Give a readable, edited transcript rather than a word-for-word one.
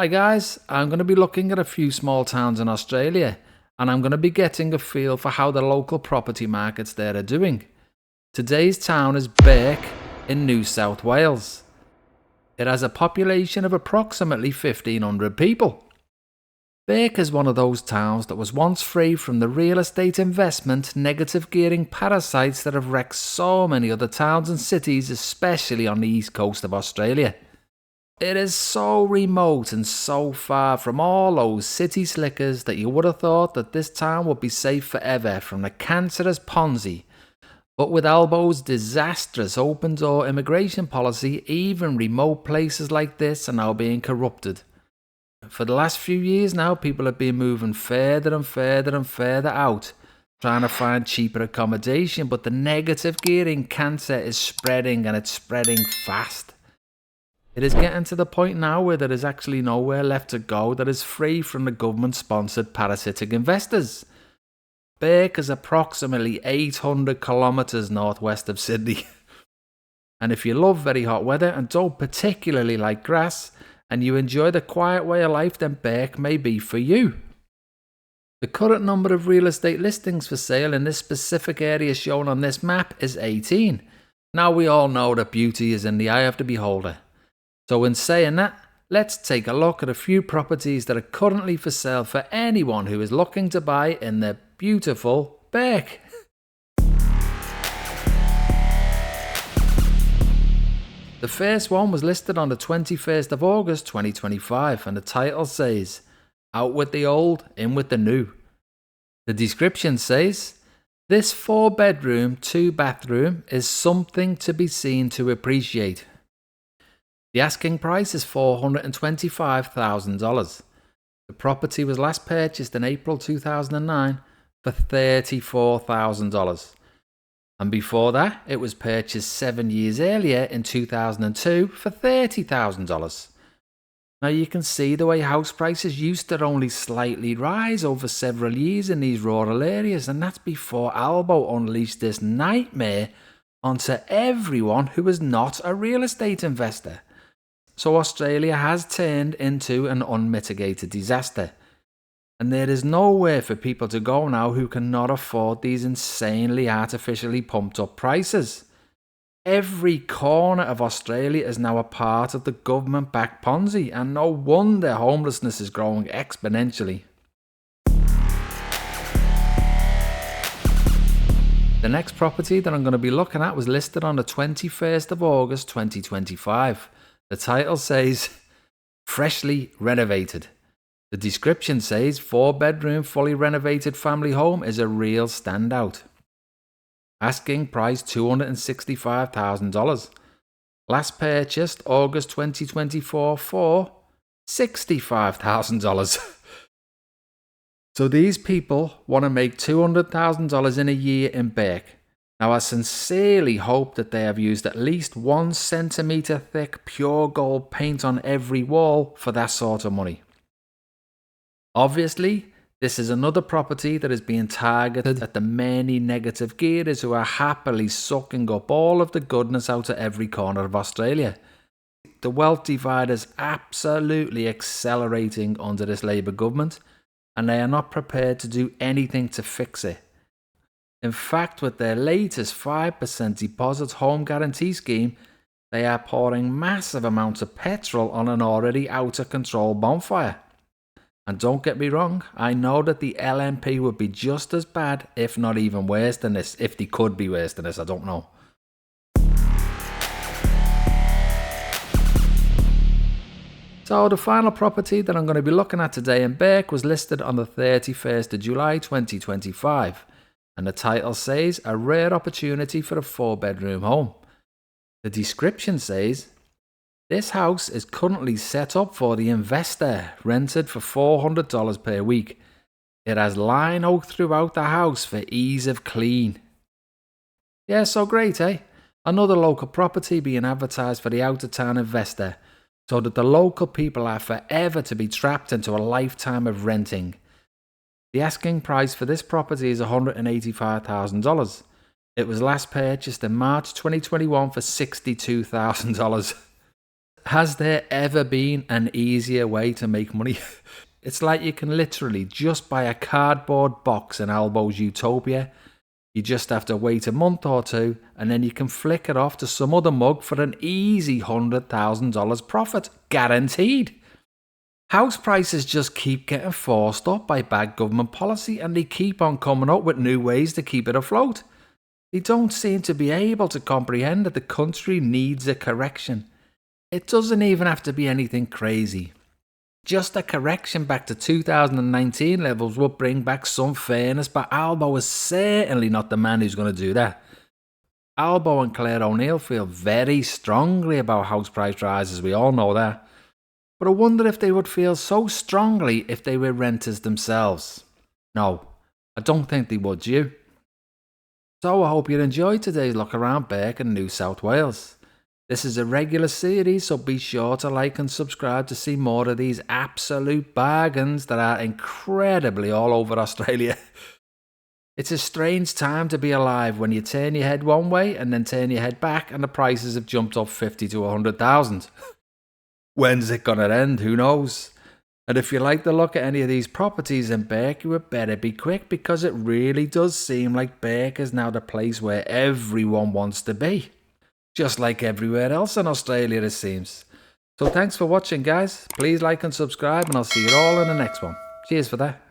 Hi guys, I'm going to be looking at a few small towns in Australia and I'm going to be getting a feel for how the local property markets there are doing. Today's town is Bourke in New South Wales. It has a population of approximately 1,500 people. Bourke is one of those towns that was once free from the real estate investment negative gearing parasites that have wrecked so many other towns and cities, especially on the east coast of Australia. It is so remote and so far from all those city slickers that you would have thought that this town would be safe forever from the cancerous Ponzi. But with Albo's disastrous open-door immigration policy, even remote places like this are now being corrupted. For the last few years now, people have been moving further and further and further out, trying to find cheaper accommodation, but the negative gearing cancer is spreading and it's spreading fast. It is getting to the point now where there is actually nowhere left to go that is free from the government-sponsored parasitic investors. Bourke is approximately 800 kilometres northwest of Sydney. And if you love very hot weather and don't particularly like grass, and you enjoy the quiet way of life, then Bourke may be for you. The current number of real estate listings for sale in this specific area shown on this map is 18. Now we all know that beauty is in the eye of the beholder. So in saying that, let's take a look at a few properties that are currently for sale for anyone who is looking to buy in the beautiful Bourke. The first one was listed on the 21st of August 2025 and the title says, "Out with the old, in with the new." The description says, "This 4-bedroom, 2-bathroom is something to be seen to appreciate." The asking price is $425,000. The property was last purchased in April 2009 for $34,000. And before that, it was purchased 7 years earlier in 2002 for $30,000. Now you can see the way house prices used to only slightly rise over several years in these rural areas, and that's before Albo unleashed this nightmare onto everyone who is not a real estate investor. So Australia has turned into an unmitigated disaster. And there is nowhere for people to go now who cannot afford these insanely artificially pumped up prices. Every corner of Australia is now a part of the government-backed Ponzi, and no wonder homelessness is growing exponentially. The next property that I'm going to be looking at was listed on the 21st of August 2025. The title says, "Freshly renovated." The description says, 4-bedroom fully renovated family home is a real standout. Asking price $265,000. Last purchased August 2024 for $65,000. So these people want to make $200,000 in a year in Bourke. Now I sincerely hope that they have used at least 1 centimetre thick pure gold paint on every wall for that sort of money. Obviously, this is another property that is being targeted at the many negative gearers who are happily sucking up all of the goodness out of every corner of Australia. The wealth divide is absolutely accelerating under this Labour government, and they are not prepared to do anything to fix it. In fact, with their latest 5% deposit home guarantee scheme, they are pouring massive amounts of petrol on an already out of control bonfire. And don't get me wrong, I know that the LNP would be just as bad, if not even worse than this, if they could be worse than this, I don't know. So the final property that I'm going to be looking at today in Bourke was listed on the 31st of July 2025. And the title says, "A rare opportunity for a 4-bedroom home." The description says, "This house is currently set up for the investor, rented for $400 per week. It has line oak throughout the house for ease of clean." Yeah, so great, eh? Another local property being advertised for the out-of-town investor, so that the local people are forever to be trapped into a lifetime of renting. The asking price for this property is $185,000. It was last purchased in March 2021 for $62,000. Has there ever been an easier way to make money? It's like you can literally just buy a cardboard box in Albo's Utopia. You just have to wait a month or two and then you can flick it off to some other mug for an easy $100,000 profit. Guaranteed. House prices just keep getting forced up by bad government policy and they keep on coming up with new ways to keep it afloat. They don't seem to be able to comprehend that the country needs a correction. It doesn't even have to be anything crazy. Just a correction back to 2019 levels would bring back some fairness, but Albo is certainly not the man who's going to do that. Albo and Claire O'Neill feel very strongly about house price rises, we all know that. But I wonder if they would feel so strongly if they were renters themselves. No, I don't think they would, you. So I hope you enjoyed today's look around Bourke in New South Wales. This is a regular series, so be sure to like and subscribe to see more of these absolute bargains that are incredibly all over Australia. It's a strange time to be alive when you turn your head one way and then turn your head back and the prices have jumped up 50 to 100,000. When's it gonna end? Who knows? And if you like the look at any of these properties in Bourke, you would better be quick because it really does seem like Bourke is now the place where everyone wants to be. Just like everywhere else in Australia, it seems. So thanks for watching, guys. Please like and subscribe, and I'll see you all in the next one. Cheers for that.